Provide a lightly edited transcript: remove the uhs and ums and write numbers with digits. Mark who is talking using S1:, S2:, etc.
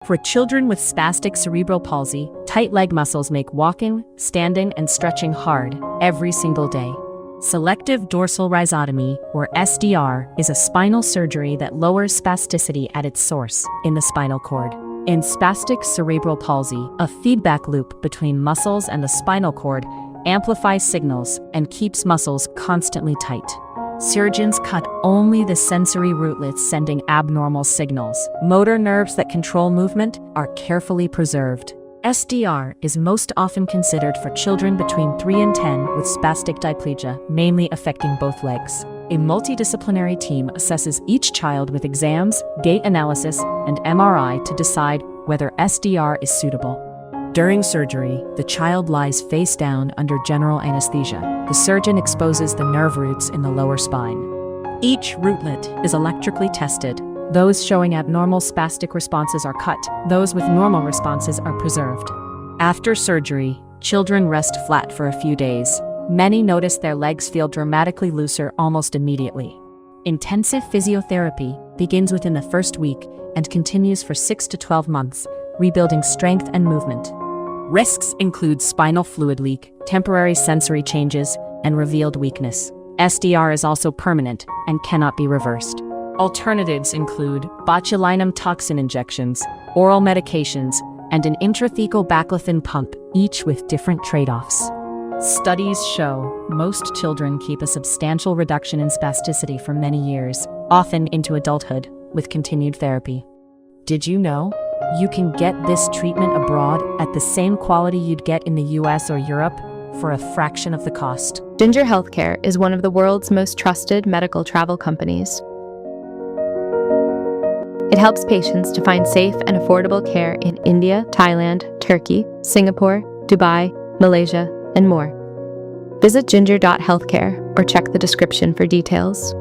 S1: For children with spastic cerebral palsy, tight leg muscles make walking, standing, and stretching hard every single day. Selective Dorsal Rhizotomy, or SDR, is a spinal surgery that lowers spasticity at its source, in the spinal cord. In spastic cerebral palsy, a feedback loop between muscles and the spinal cord amplifies signals and keeps muscles constantly tight. Surgeons cut only the sensory rootlets sending abnormal signals. Motor nerves that control movement are carefully preserved. SDR is most often considered for children between 3 and 10 with spastic diplegia, mainly affecting both legs. A multidisciplinary team assesses each child with exams, gait analysis, and MRI to decide whether SDR is suitable. During surgery, the child lies face down under general anesthesia. The surgeon exposes the nerve roots in the lower spine. Each rootlet is electrically tested. Those showing abnormal spastic responses are cut. Those with normal responses are preserved. After surgery, children rest flat for a few days. Many notice their legs feel dramatically looser almost immediately. Intensive physiotherapy begins within the first week and continues for 6 to 12 months, rebuilding strength and movement. Risks include spinal fluid leak, temporary sensory changes, and revealed weakness. SDR is also permanent and cannot be reversed. Alternatives include botulinum toxin injections, oral medications, and an intrathecal baclofen pump, each with different trade-offs. Studies show most children keep a substantial reduction in spasticity for many years, often into adulthood, with continued therapy. Did you know? You can get this treatment abroad at the same quality you'd get in the US or Europe for a fraction of the cost.
S2: Ginger Healthcare is one of the world's most trusted medical travel companies. It helps patients to find safe and affordable care in India, Thailand, Turkey, Singapore, Dubai, Malaysia, and more. Visit ginger.healthcare or check the description for details.